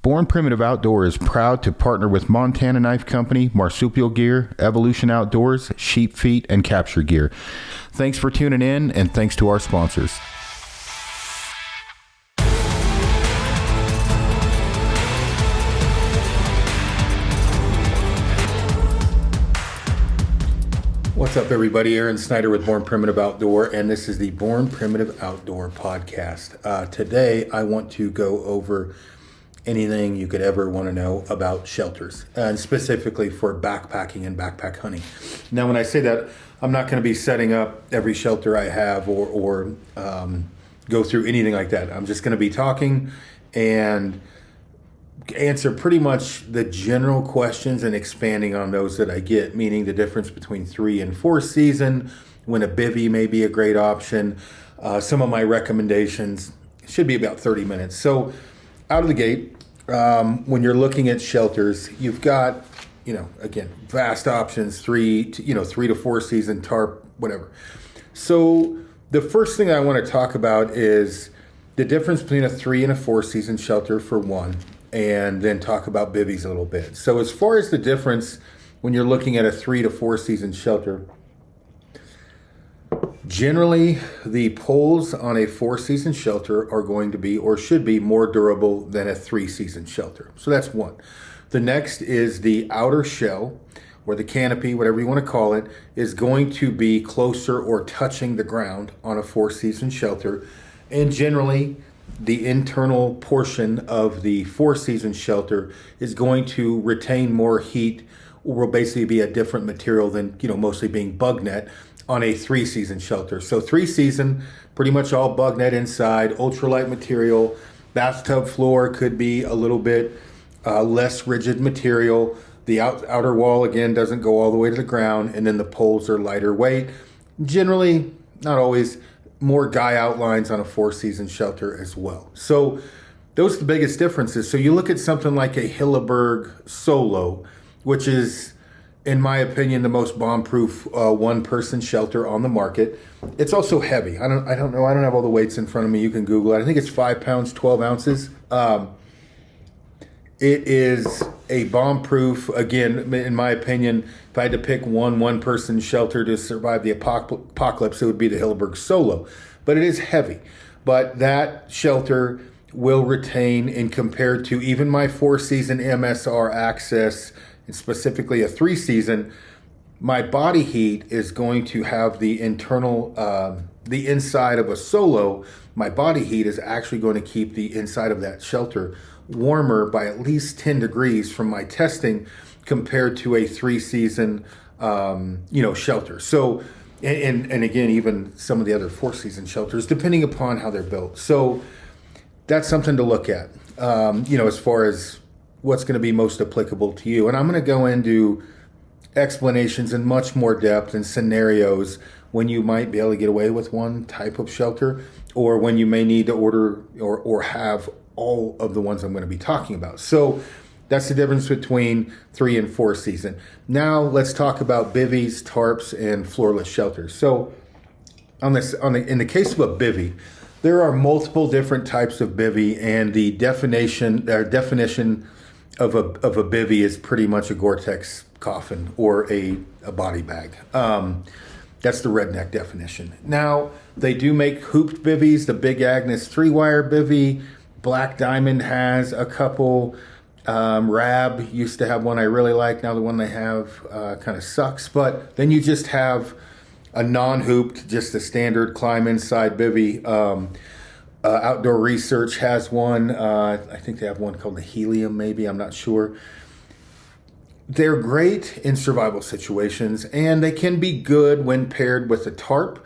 Born Primitive Outdoor is proud to partner with Montana Knife Company, Marsupial Gear, Evolution Outdoors, Sheep Feet, and Capture Gear. Thanks for tuning in, and thanks to our sponsors. What's up, everybody? Aron Snyder with Born Primitive Outdoor, and this is the Born Primitive Outdoor podcast. Today, I want to go over anything you could ever want to know about shelters, and specifically for backpacking and backpack hunting. Now, when I say that, I'm not going to be setting up every shelter I have or go through anything like that. I'm just going to be talking and answer pretty much the general questions and expanding on those that I get, meaning the difference between 3 and 4 season, when a bivy may be a great option. Some of my recommendations should be about 30 minutes. So out of the gate, when you're looking at shelters, you've got, again, vast options, 3 to 4 season, tarp, whatever. So the first thing I want to talk about is the difference between a 3 and a 4 season shelter, for one, and then talk about bivvies a little bit. So as far as the difference when you're looking at a 3 to 4 season shelter, generally the poles on a 4 season shelter are going to be, or should be, more durable than a 3 season shelter. So that's one. The next is the outer shell, or the canopy, whatever you want to call it, is going to be closer or touching the ground on a 4 season shelter. And generally, the internal portion of the 4 season shelter is going to retain more heat, or will basically be a different material than, mostly being bug net on a 3 season shelter. So 3 season, pretty much all bug net inside, ultralight material. Bathtub floor could be a little bit less rigid material. The outer wall, again, doesn't go all the way to the ground, and then the poles are lighter weight. Generally, not always, more guy outlines on a 4 season shelter as well. So those are the biggest differences. So you look at something like a Hilleberg Solo, which is, in my opinion, the most bomb-proof one-person shelter on the market. It's also heavy. I don't know. I don't have all the weights in front of me. You can Google it. I think it's 5 pounds, 12 ounces. It is a bomb-proof, again, in my opinion. If I had to pick one-person shelter to survive the apocalypse, it would be the Hilleberg Solo. But it is heavy. But that shelter will retain, and compared to even my 4 season MSR Access, and specifically a 3 season, my body heat is going to have the internal, the inside of a Solo. My body heat is actually going to keep the inside of that shelter warmer by at least 10 degrees from my testing, compared to a 3 season, shelter. So, and again, even some of the other 4 season shelters, depending upon how they're built. So that's something to look at, as far as what's going to be most applicable to you. And I'm going to go into explanations in much more depth and scenarios when you might be able to get away with one type of shelter, or when you may need to order or have all of the ones I'm going to be talking about. So that's the difference between 3 and 4 season. Now let's talk about bivvies, tarps, and floorless shelters. So in the case of a bivvy, there are multiple different types of bivvy, and the definition of a bivvy is pretty much a Gore-Tex coffin or a body bag. That's the redneck definition. Now, they do make hooped bivvies, the Big Agnes 3-wire bivvy. Black Diamond has a couple. Rab used to have one I really like. Now the one they have kind of sucks. But then you just have a non-hooped, just a standard climb inside bivvy. Outdoor Research has one. I think they have one called the Helium, maybe. I'm not sure. They're great in survival situations, and they can be good when paired with a tarp.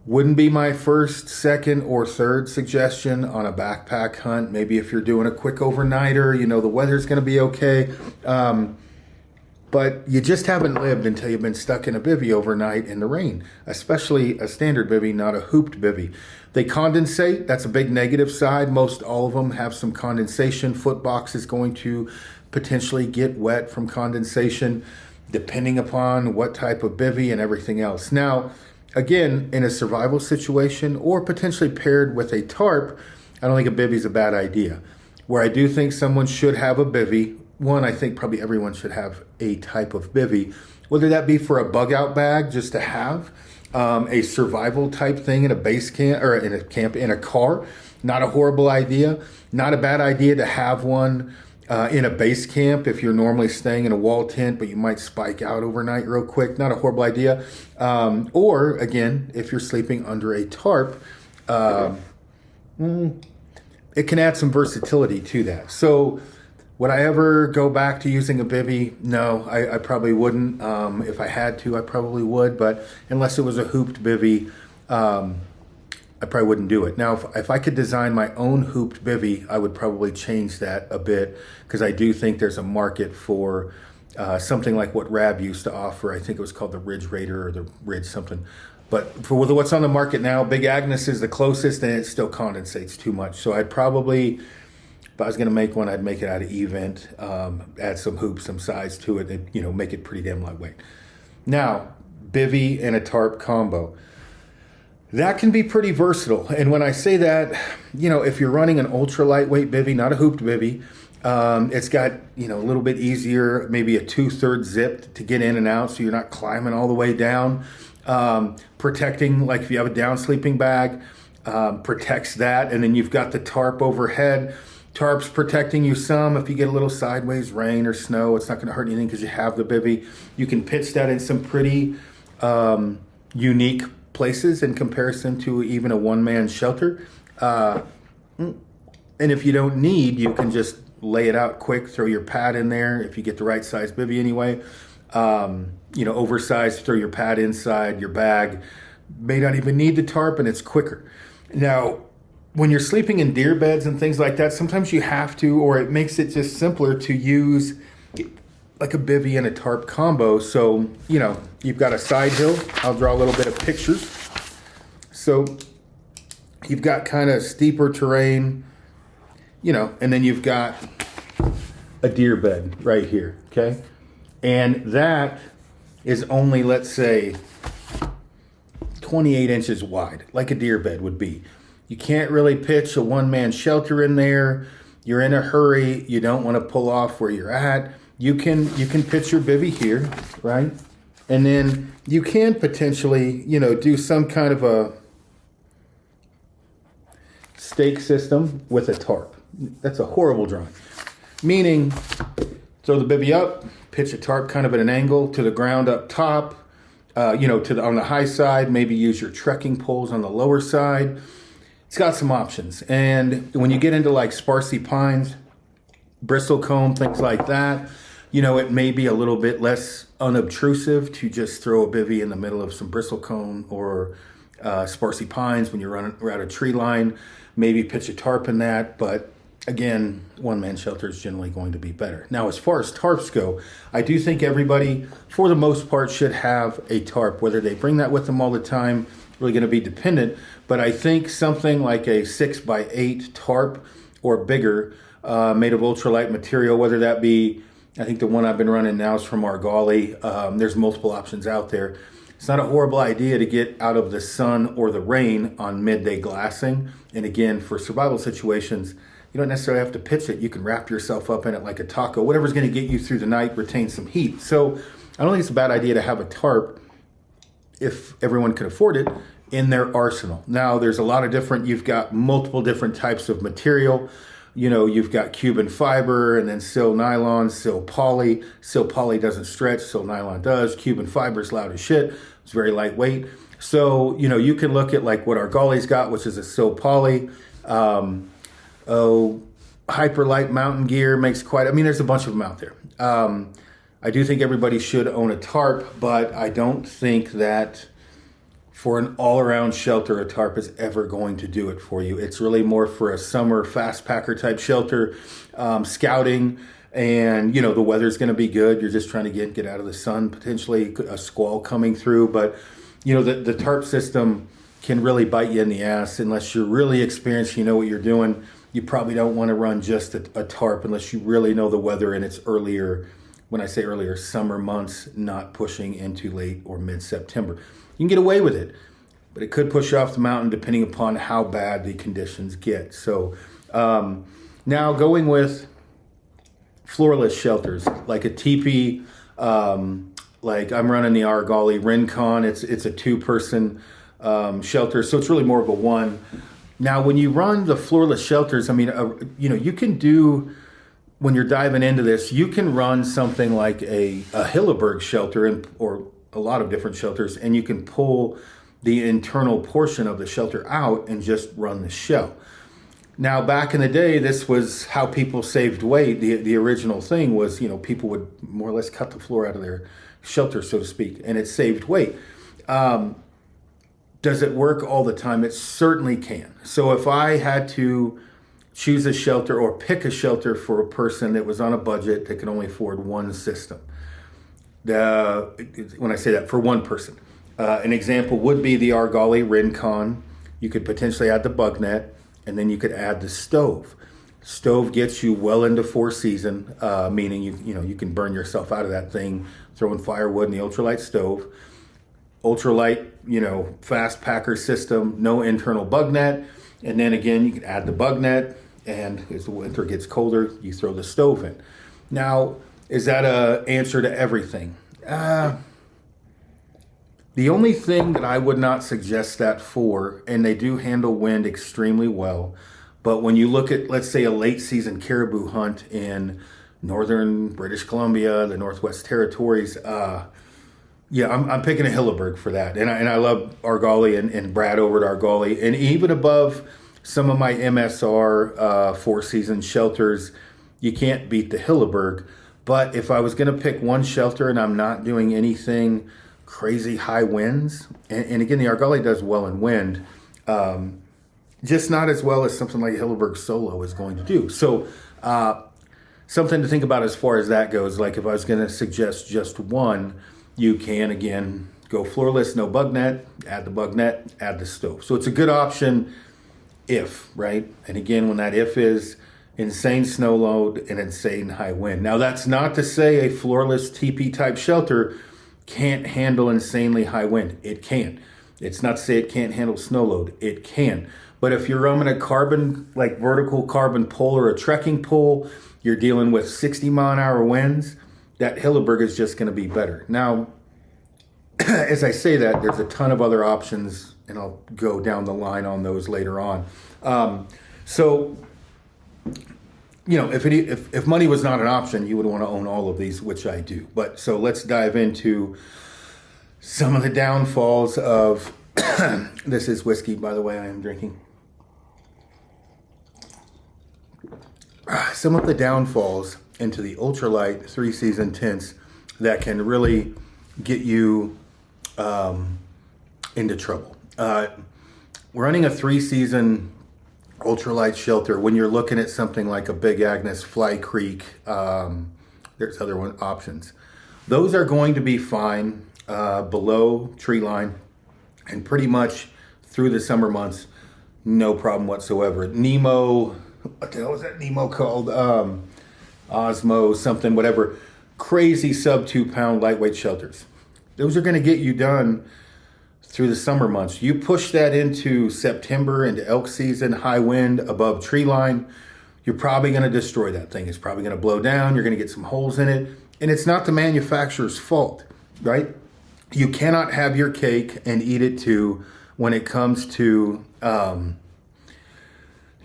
Wouldn't be my first, second, or third suggestion on a backpack hunt. Maybe if you're doing a quick overnighter, the weather's going to be okay. But you just haven't lived until you've been stuck in a bivvy overnight in the rain, especially a standard bivvy, not a hooped bivvy. They condensate. That's a big negative side. Most all of them have some condensation. Foot box is going to potentially get wet from condensation, depending upon what type of bivvy and everything else. Now, again, in a survival situation, or potentially paired with a tarp, I don't think a bivvy is a bad idea. Where I do think someone should have a bivy, one, I think probably everyone should have a type of bivy, whether that be for a bug out bag just to have, a survival type thing in a base camp or in a camp in a car. Not a horrible idea. Not a bad idea to have one in a base camp if you're normally staying in a wall tent, but you might spike out overnight real quick. Not a horrible idea. Or again, if you're sleeping under a tarp, it can add some versatility to that. So would I ever go back to using a bivy? No, I probably wouldn't. If I had to, I probably would. But unless it was a hooped bivy, I probably wouldn't do it. Now, if I could design my own hooped bivy, I would probably change that a bit because I do think there's a market for something like what Rab used to offer. I think it was called the Ridge Raider or the Ridge something. But for what's on the market now, Big Agnes is the closest and it still condensates too much. So I'd probably, if I was going to make one, I'd make it out of event, add some hoops, some size to it, and, make it pretty damn lightweight. Now, bivy and a tarp combo. That can be pretty versatile. And when I say that, if you're running an ultra lightweight bivy, not a hooped bivy, it's got, a little bit easier, maybe a 2/3 zip to get in and out so you're not climbing all the way down. Protecting, like if you have a down sleeping bag, protects that. And then you've got the tarp overhead. Tarp's protecting you some. If you get a little sideways rain or snow, it's not going to hurt anything because you have the bivy. You can pitch that in some pretty unique places in comparison to even a one-man shelter. And if you don't need, you can just lay it out quick, throw your pad in there if you get the right size bivy anyway. Oversized, throw your pad inside your bag. May not even need the tarp and it's quicker. Now, when you're sleeping in deer beds and things like that, sometimes you have to, or it makes it just simpler to use like a bivy and a tarp combo. So, you've got a side hill. I'll draw a little bit of pictures. So you've got kind of steeper terrain, and then you've got a deer bed right here, okay? And that is only, let's say, 28 inches wide, like a deer bed would be. You can't really pitch a one-man shelter in there. You're in a hurry. You don't want to pull off where you're at. You can pitch your bivy here, right? And then you can potentially, do some kind of a stake system with a tarp. That's a horrible drawing. Meaning, throw the bivy up, pitch a tarp kind of at an angle to the ground up top, on the high side, maybe use your trekking poles on the lower side. It's got some options. And when you get into like sparsely pines, bristlecone, things like that, it may be a little bit less unobtrusive to just throw a bivy in the middle of some bristlecone or sparsely pines when you're running around a tree line. Maybe pitch a tarp in that, but again, one-man shelter is generally going to be better. Now, as far as tarps go, I do think everybody, for the most part, should have a tarp. Whether they bring that with them all the time, really going to be dependent. But I think something like a 6x8 tarp or bigger, made of ultralight material, whether that be, I think the one I've been running now is from Argali. There's multiple options out there. It's not a horrible idea to get out of the sun or the rain on midday glassing. And again, for survival situations, you don't necessarily have to pitch it. You can wrap yourself up in it like a taco, whatever's going to get you through the night, retain some heat. So I don't think it's a bad idea to have a tarp, if everyone can afford it, in their arsenal. Now, there's a lot of you've got multiple different types of material. You've got Cuban fiber and then sil nylon, sil poly. Sil poly doesn't stretch, sil nylon does. Cuban fiber is loud as shit. It's very lightweight. So, you can look at like what Argali's got, which is a sil poly. Hyperlight mountain gear makes there's a bunch of them out there. I do think everybody should own a tarp, but I don't think that for an all-around shelter, a tarp is ever going to do it for you. It's really more for a summer fast packer type shelter, scouting, and the weather's going to be good. You're just trying to get out of the sun, potentially a squall coming through. But the tarp system can really bite you in the ass unless you're really experienced. You know what you're doing. You probably don't want to run just a tarp unless you really know the weather and it's earlier. When I say earlier, summer months, not pushing into late or mid-September. You can get away with it, but it could push you off the mountain depending upon how bad the conditions get. So Now going with floorless shelters, like a teepee, like I'm running the Argali Rincon. It's a 2-person shelter, so it's really more of a one. Now, when you run the floorless shelters, I mean, you can do, when you're diving into this, you can run something like a Hilleberg shelter or a lot of different shelters, and you can pull the internal portion of the shelter out and just run the shell. Now, back in the day, this was how people saved weight. The original thing was, people would more or less cut the floor out of their shelter, so to speak, and it saved weight. Does it work all the time? It certainly can. So if I had to choose a shelter or pick a shelter for a person that was on a budget that could only afford one system, when I say that, for one person, an example would be the Argali Rincon. You could potentially add the bug net, and then you could add the stove. Stove gets you well into 4-season, meaning you can burn yourself out of that thing throwing firewood in the ultralight stove. Ultralight, fast packer system, no internal bug net. And then again, you can add the bug net, and as the winter gets colder, you throw the stove in. Now, is that an answer to everything? The only thing that I would not suggest that for, and they do handle wind extremely well, but when you look at, let's say, a late season caribou hunt in northern British Columbia, the Northwest Territories, I'm picking a Hilleberg for that. And I love Argali and Brad over at Argali. And even above some of my MSR 4-season shelters, you can't beat the Hilleberg. But if I was going to pick one shelter and I'm not doing anything crazy high winds, and again, the Argali does well in wind, just not as well as something like Hilleberg Solo is going to do. So something to think about as far as that goes. Like if I was going to suggest just one, you can, again, go floorless, no bug net, add the bug net, add the stove. So it's a good option if, right? And again, when that if is insane snow load and insane high wind. Now, that's not to say a floorless teepee type shelter can't handle insanely high wind. It can. It's not to say it can't handle snow load. It can. But if you're running a vertical carbon pole or a trekking pole, you're dealing with 60 mile an hour winds, that Hilleberg is just going to be better. Now, as I say that, there's a ton of other options, and I'll go down the line on those later on. If money was not an option, you would want to own all of these, which I do. But so let's dive into some of the downfalls of this is whiskey, by the way, I am drinking. Some of the downfalls into the ultralight 3-season tents that can really get you into trouble. Running a 3-season ultralight shelter, when you're looking at something like a Big Agnes, Fly Creek, there's other options. Those are going to be fine below tree line and pretty much through the summer months, no problem whatsoever. Nemo, what the hell was that Nemo called? Osmo, something, whatever. Crazy sub 2-pound lightweight shelters. Those are going to get you done through the summer months. You push that into September, into elk season, high wind, above tree line, you're probably going to destroy that thing. It's probably going to blow down. You're going to get some holes in it. And it's not the manufacturer's fault, right? You cannot have your cake and eat it too when it comes to,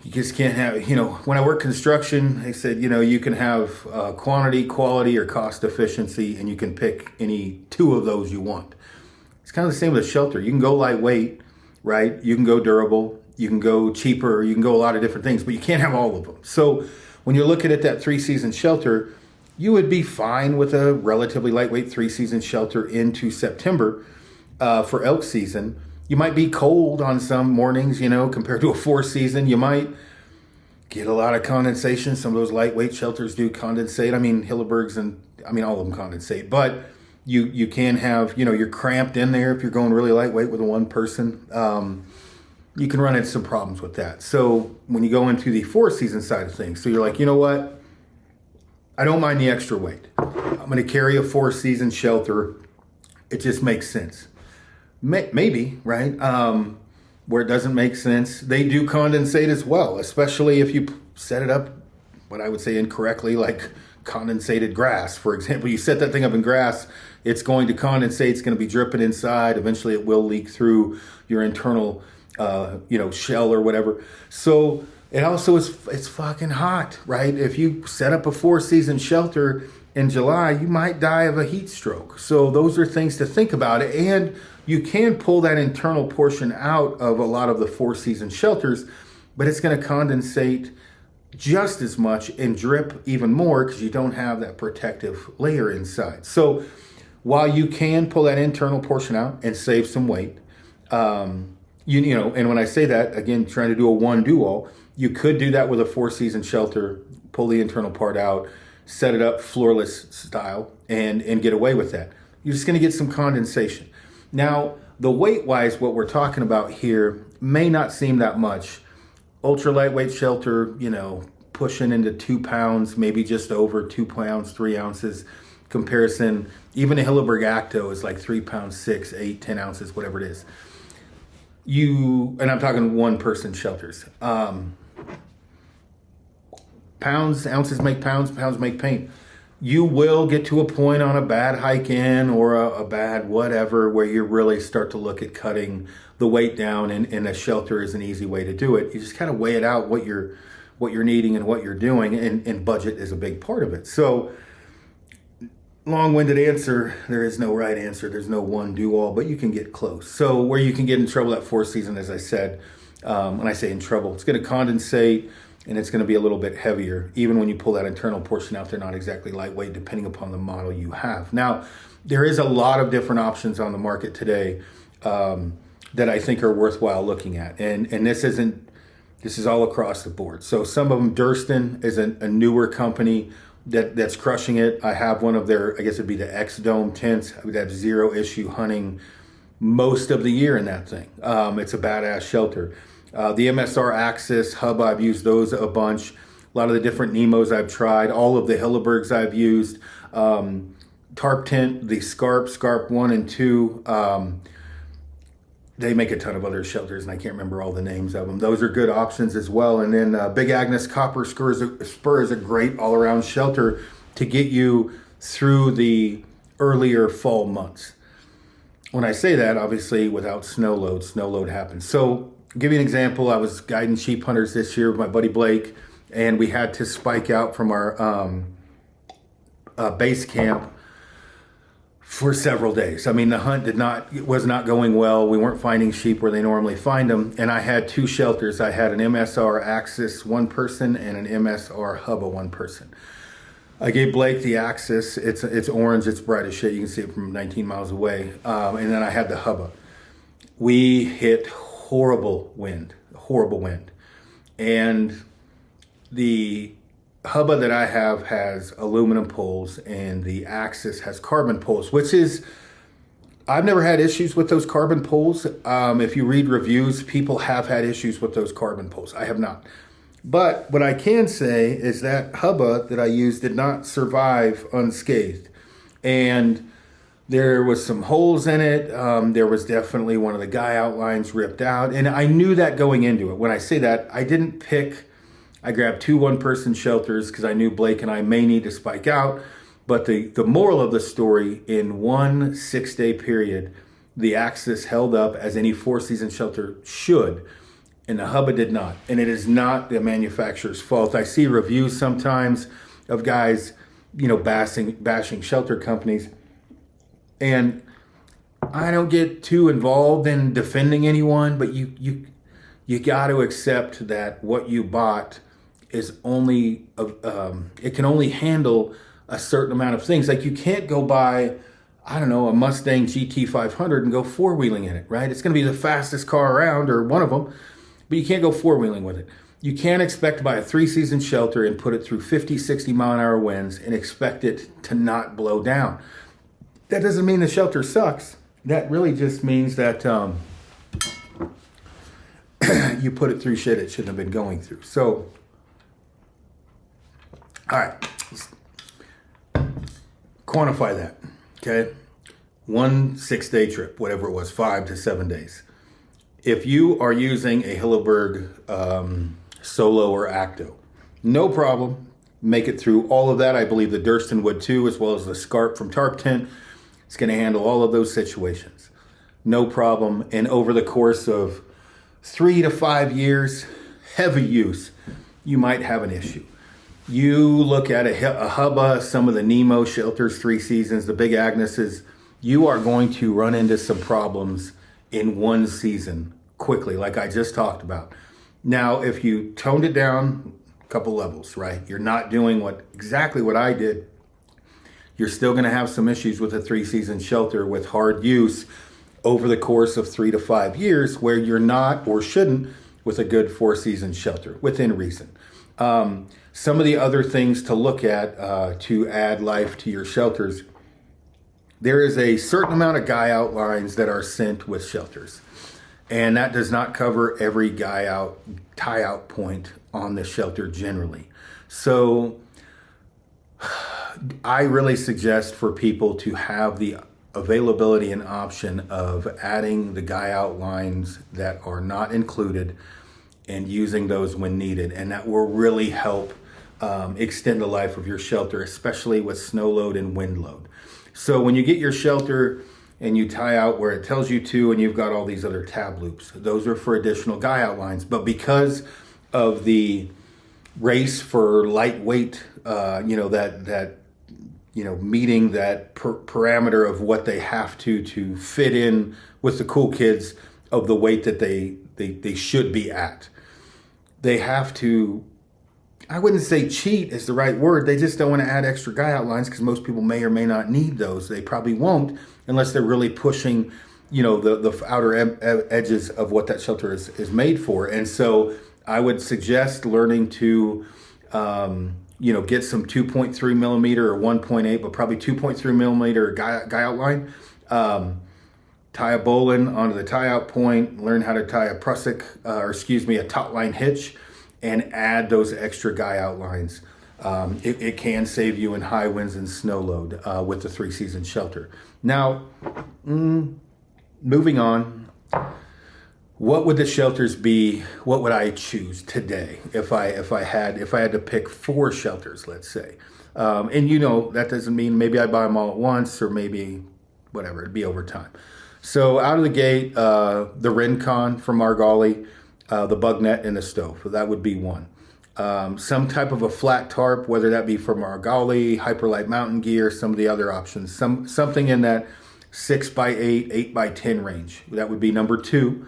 you just can't have, when I work construction, they said, you can have quantity, quality, or cost efficiency, and you can pick any two of those you want. It's kind of the same with a shelter. You can go lightweight, right? You can go durable, you can go cheaper, you can go a lot of different things, but you can't have all of them. So when you're looking at that 3-season shelter, you would be fine with a relatively lightweight 3-season shelter into September for elk season. You might be cold on some mornings, compared to a 4-season. You might get a lot of condensation. Some of those lightweight shelters do condensate. Hillebergs all of them condensate, but you can have, you're cramped in there if you're going really lightweight with a one person. You can run into some problems with that. So when you go into the 4-season side of things, so you're like, you know what? I don't mind the extra weight. I'm going to carry a 4-season shelter. It just makes sense. Maybe, right? Where it doesn't make sense, they do condensate as well, especially if you set it up what I would say incorrectly, like condensated grass. For example, you set that thing up in grass, it's going to condensate, it's going to be dripping inside. Eventually it will leak through your internal, shell or whatever. So it also it's fucking hot, right? If you set up a 4-season shelter in July, you might die of a heat stroke. So those are things to think about. And you can pull that internal portion out of a lot of the 4-season shelters, but it's going to condensate just as much and drip even more because you don't have that protective layer inside. So while you can pull that internal portion out and save some weight, and when I say that, again, trying to do a one-do-all, you could do that with a 4-season shelter, pull the internal part out, set it up floorless style, and get away with that. You're just going to get some condensation. Now, the weight-wise, what we're talking about here may not seem that much. Ultra lightweight shelter, pushing into 2 pounds, maybe just over 2 pounds, 3 ounces. Comparison, even a Hilleberg Acto is like 3 pounds, 6, 8, 10 ounces, whatever it is. And I'm talking one-person shelters. Ounces make pounds make paint. You will get to a point on a bad hike in or a bad whatever where you really start to look at cutting the weight down, and a shelter is an easy way to do it. You just kind of weigh it out, what you're needing and what you're doing, and budget is a big part of it. So long-winded answer, there is no right answer. There's no one do-all, but you can get close. So where you can get in trouble that 4-season, as I said, when I say in trouble, it's going to condensate and it's going to be a little bit heavier. Even when you pull that internal portion out, they're not exactly lightweight depending upon the model you have. Now, there is a lot of different options on the market today that I think are worthwhile looking at. And this is all across the board. So some of them, Durston is a newer company that's crushing it. I have one of their, I guess it'd be the X-Dome tents. I would have 0 issue hunting most of the year in that thing. It's a badass shelter. The MSR Axis Hub, I've used those a bunch. A lot of the different Nemos I've tried. All of the Hillebergs I've used. Tarp tent, the Scarp 1 and 2. They make a ton of other shelters, and I can't remember all the names of them. Those are good options as well. And then Big Agnes Copper Spur is a great all-around shelter to get you through the earlier fall months. When I say that, obviously, without snow load happens. So, I'll give you an example. I was guiding sheep hunters this year with my buddy Blake, and we had to spike out from our base camp for several days. I mean, the hunt was not going well. We weren't finding sheep where they normally find them. And I had 2 shelters. I had an MSR Axis 1-person and an MSR Hubba 1-person. I gave Blake the Axis. It's orange. It's bright as shit. You can see it from 19 miles away. And then I had the Hubba. We hit horrible wind. And the Hubba that I have has aluminum poles, and the Axis has carbon poles, I've never had issues with those carbon poles. If you read reviews, people have had issues with those carbon poles. I have not. But what I can say is that Hubba that I used did not survive unscathed. And there was some holes in it. There was definitely one of the guy outlines ripped out. And I knew that going into it. When I say that, I grabbed 2 1-person shelters because I knew Blake and I may need to spike out. But the moral of the story, in 1 6-day period, the Axis held up as any 4-season shelter should, and the Hubba did not. And it is not the manufacturer's fault. I see reviews sometimes of guys, bashing shelter companies. And I don't get too involved in defending anyone, but you got to accept that what you bought is only it can only handle a certain amount of things. Like, you can't go buy, a Mustang GT 500 and go 4-wheeling in it, right? It's going to be the fastest car around, or one of them, but you can't go 4-wheeling with it. You can't expect to buy a 3-season shelter and put it through 50, 60 mile an hour winds and expect it to not blow down. That doesn't mean the shelter sucks. That really just means that you put it through shit it shouldn't have been going through. So, all right, quantify that, okay? 1 6-day trip, whatever it was, 5 to 7 days. If you are using a Hilleberg Solo or Acto, no problem. make it through all of that. I believe the Durston would too, as well as the Scarp from Tarp Tent. It's going to handle all of those situations. No problem. And over the course of 3 to 5 years, heavy use, you might have an issue. You look at a Hubba, some of the Nemo shelters, 3 seasons, the Big Agnes's, you are going to run into some problems in one season quickly, like I just talked about. Now, if you toned it down a couple levels, right? You're not doing exactly what I did. You're still going to have some issues with a 3-season shelter with hard use over the course of 3 to 5 years, where you're not or shouldn't with a good 4-season shelter within reason. Some of the other things to look at to add life to your shelters, there is a certain amount of guy out lines that are sent with shelters. And that does not cover every tie out point on the shelter generally. So I really suggest for people to have the availability and option of adding the guy out lines that are not included and using those when needed. And that will really help extend the life of your shelter, especially with snow load and wind load. So when you get your shelter and you tie out where it tells you to, and you've got all these other tab loops, those are for additional guy out lines. But because of the race for lightweight, meeting that parameter of what they have to fit in with the cool kids of the weight that they should be at. They have to, I wouldn't say cheat is the right word. They just don't want to add extra guy out lines because most people may or may not need those. They probably won't unless they're really pushing, the outer edges of what that shelter is made for. And so I would suggest learning to, get some 2.3 millimeter or 1.8, but probably 2.3 millimeter guy outline. Tie a bowline onto the tie out point, learn how to tie a a taut line hitch, and add those extra guy outlines. It can save you in high winds and snow load with the 3-season shelter. Now, moving on, what would the shelters be? What would I choose today if I had to pick 4 shelters, let's say? And that doesn't mean maybe I buy them all at once or maybe whatever, it'd be over time. So out of the gate, the Rincon from Argali, the bug net, and the stove. So that would be one. Some type of a flat tarp, whether that be from Argali, Hyperlight Mountain Gear, some of the other options. Something in that 6x8, 8x10 range. That would be number 2.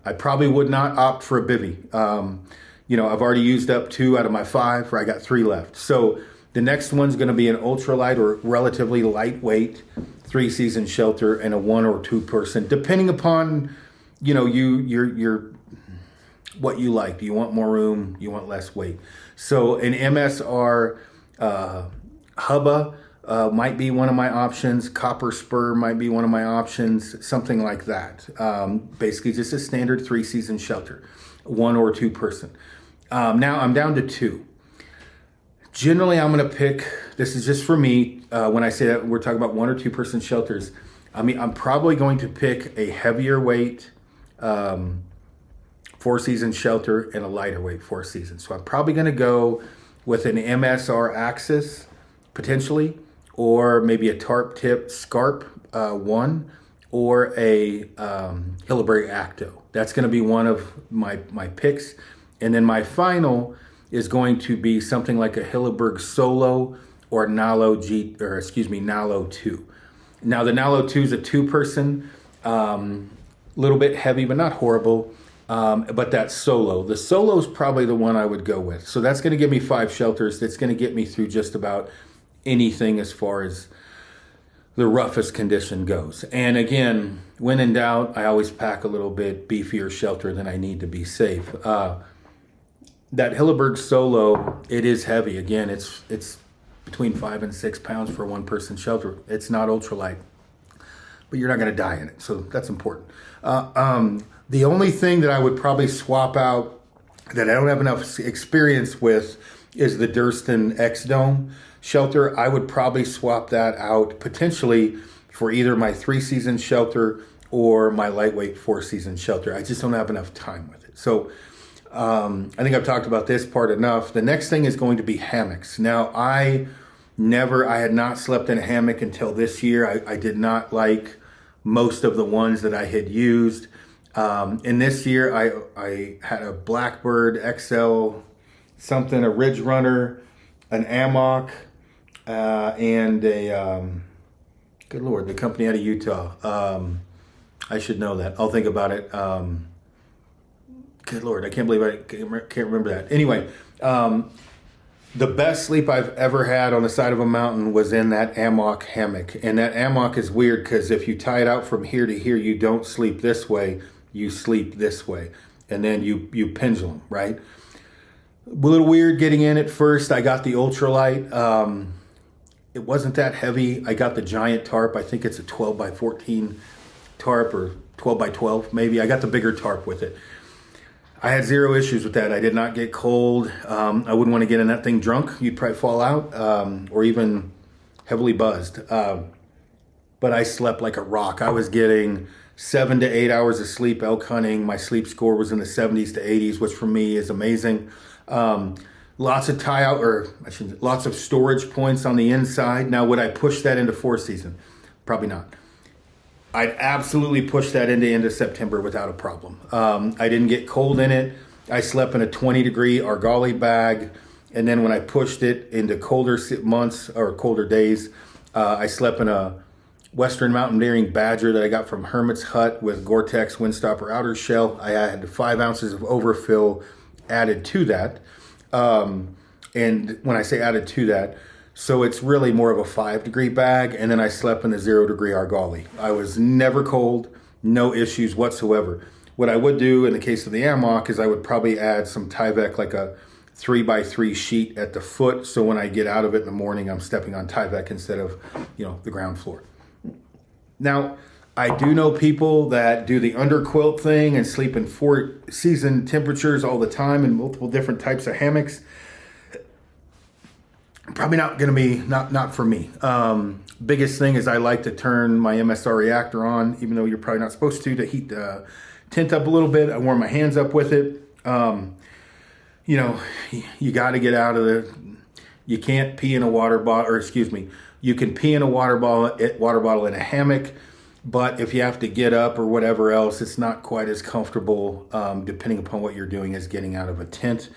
I probably would not opt for a Bivy. I've already used up 2 out of my 5, where I got 3 left. So the next one's going to be an ultralight or relatively lightweight 3-season shelter and a 1 or 2 person, depending upon, your what you like. Do you want more room? You want less weight? So an MSR Hubba might be one of my options. Copper Spur might be one of my options. Something like that. Basically just a standard 3-season shelter, 1 or 2 person. Now I'm down to 2. Generally, I'm going to pick, this is just for me, when I say that we're talking about 1 or 2 person shelters, I'm probably going to pick a heavier weight 4-season shelter and a lighter weight 4-season. So I'm probably going to go with an MSR Axis, potentially, or maybe a tarp tip Scarp 1, or a Hilleberg Acto. That's going to be one of my picks. And then my final is going to be something like a Hilleberg Solo or Nalo 2. Now the Nalo 2 is a 2-person, little bit heavy, but not horrible. But that Solo, the Solo is probably the one I would go with. So that's going to give me 5 shelters. That's going to get me through just about anything as far as the roughest condition goes. And again, when in doubt, I always pack a little bit beefier shelter than I need to be safe. That Hilleberg Solo, it is heavy. Again, it's between 5 and 6 pounds for a 1-person shelter. It's not ultralight, but you're not going to die in it. So that's important. The only thing that I would probably swap out that I don't have enough experience with is the Durston X-Dome shelter. I would probably swap that out potentially for either my 3-season shelter or my lightweight 4-season shelter. I just don't have enough time with it. So I think I've talked about this part enough. The next thing is going to be hammocks. Now, I had not slept in a hammock until this year. I did not like most of the ones that I had used. And this year, I had a Blackbird XL something, a Ridge Runner, an Amok, and a, good Lord, the company out of Utah. I should know that. I'll think about it. Good Lord, I can't believe I can't remember that. Anyway, the best sleep I've ever had on the side of a mountain was in that Amok hammock. And that Amok is weird because if you tie it out from here to here, you don't sleep this way, you sleep this way. And then you pendulum, right? A little weird getting in at first. I got the ultralight. It wasn't that heavy. I got the giant tarp. I think it's a 12 by 14 tarp or 12 by 12 maybe. I got the bigger tarp with it. I had zero issues with that. I did not get cold. I wouldn't want to get in that thing drunk. You'd probably fall out or even heavily buzzed. But I slept like a rock. I was getting 7 to 8 hours of sleep elk hunting. My sleep score was in the 70s to 80s, which for me is amazing. Lots of lots of storage points on the inside. Now, would I push that into 4-season? Probably not. I'd absolutely push that into September without a problem. I didn't get cold in it. I slept in a 20-degree Argali bag. And then when I pushed it into colder months or colder days, I slept in a Western Mountaineering Badger that I got from Hermit's Hut with Gore-Tex Windstopper outer shell. I had 5 ounces of overfill added to that. And when I say added to that, so it's really more of a 5-degree bag, and then I slept in the 0-degree Argali. I was never cold, no issues whatsoever. What I would do in the case of the Amok is I would probably add some Tyvek, like a 3x3 sheet at the foot, so when I get out of it in the morning, I'm stepping on Tyvek instead of, the ground floor. Now, I do know people that do the underquilt thing and sleep in 4-season temperatures all the time in multiple different types of hammocks. Probably not going to be, not for me. Biggest thing is I like to turn my MSR reactor on, even though you're probably not supposed to heat the tent up a little bit. I warm my hands up with it. You got to get out of you can't pee in a water bottle, you can pee in a water bottle in a hammock, but if you have to get up or whatever else, it's not quite as comfortable, depending upon what you're doing, as getting out of a tent.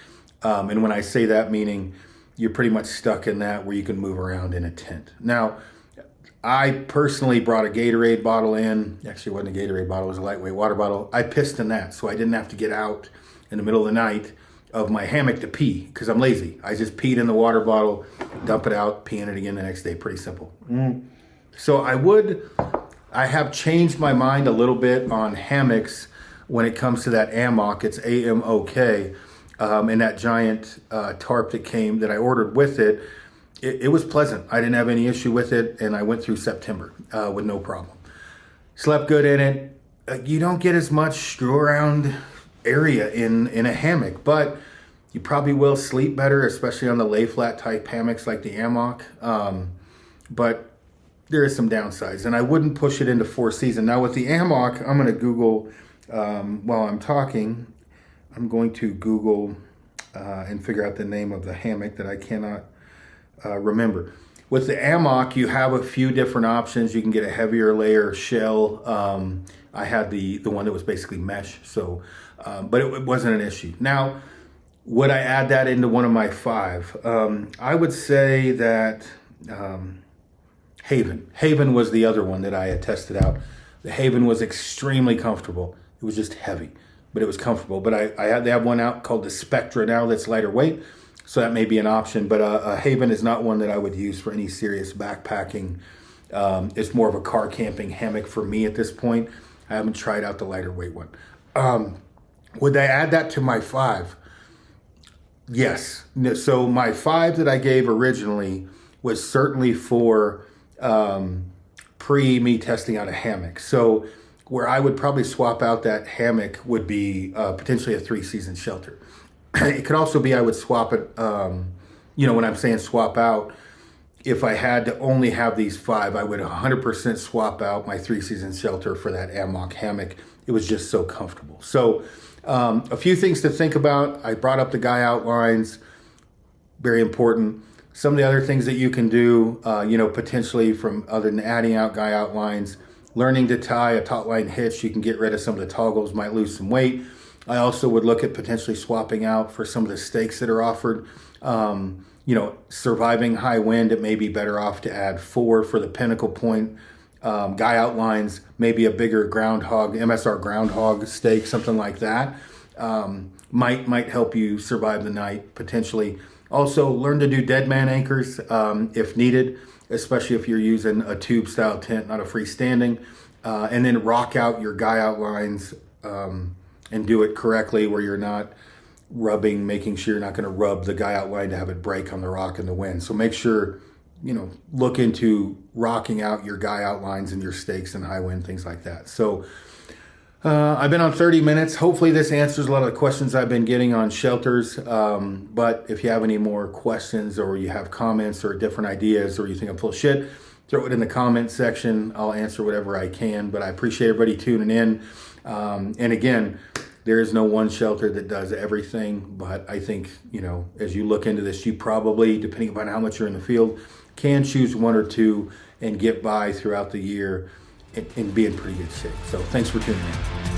And when I say that, meaning you're pretty much stuck in that where you can move around in a tent. Now, I personally brought a Gatorade bottle in. Actually, it wasn't a Gatorade bottle, it was a lightweight water bottle. I pissed in that, so I didn't have to get out in the middle of the night of my hammock to pee, because I'm lazy. I just peed in the water bottle, dump it out, pee in it again the next day. Pretty simple. So I have changed my mind a little bit on hammocks when it comes to that Amok. It's AMOK. And that giant tarp that I ordered with it, it was pleasant. I didn't have any issue with it, and I went through September with no problem. Slept good in it. You don't get as much screw around area in a hammock, but you probably will sleep better, especially on the lay flat type hammocks like the Amok. But there is some downsides, and I wouldn't push it into 4-season. Now with the Amok, I'm going to Google while I'm talking. I'm going to Google and figure out the name of the hammock that I cannot remember. With the Amok, you have a few different options. You can get a heavier layer shell. I had the one that was basically mesh, but it wasn't an issue. Now, would I add that into one of my 5? I would say that Haven was the other one that I had tested out. The Haven was extremely comfortable. It was just heavy, but it was comfortable. But they have one out called the Spectra now that's lighter weight, so that may be an option. But a Haven is not one that I would use for any serious backpacking. It's more of a car camping hammock for me at this point. I haven't tried out the lighter weight one. Would I add that to my 5? Yes. So my 5 that I gave originally was certainly for pre me testing out a hammock. So where I would probably swap out that hammock would be potentially a 3-season shelter. It could also be I would swap it, when I'm saying swap out, if I had to only have these 5, I would 100% swap out my 3-season shelter for that Amok hammock. It was just so comfortable. So A few things to think about. I brought up the guy outlines, very important. Some of the other things that you can do, potentially from other than adding out guy outlines, learning to tie a taut line hitch. You can get rid of some of the toggles, might lose some weight. I also would look at potentially swapping out for some of the stakes that are offered. Surviving high wind, it may be better off to add 4 for the pinnacle point. Guy outlines, maybe a bigger groundhog, MSR groundhog stake, something like that, might help you survive the night potentially. Also, learn to do dead man anchors if needed, especially if you're using a tube style tent, not a freestanding, and then rock out your guy outlines and do it correctly where you're not rubbing, making sure you're not going to rub the guy outline to have it break on the rock in the wind. So make sure, look into rocking out your guy outlines and your stakes in high wind, things like that. So I've been on 30 minutes. Hopefully this answers a lot of the questions I've been getting on shelters. But if you have any more questions or you have comments or different ideas or you think I'm full of shit, throw it in the comment section. I'll answer whatever I can. But I appreciate everybody tuning in. And again, there is no one shelter that does everything. But I think, as you look into this, you probably, depending upon how much you're in the field, can choose 1 or 2 and get by throughout the year and be in pretty good shape. So thanks for tuning in.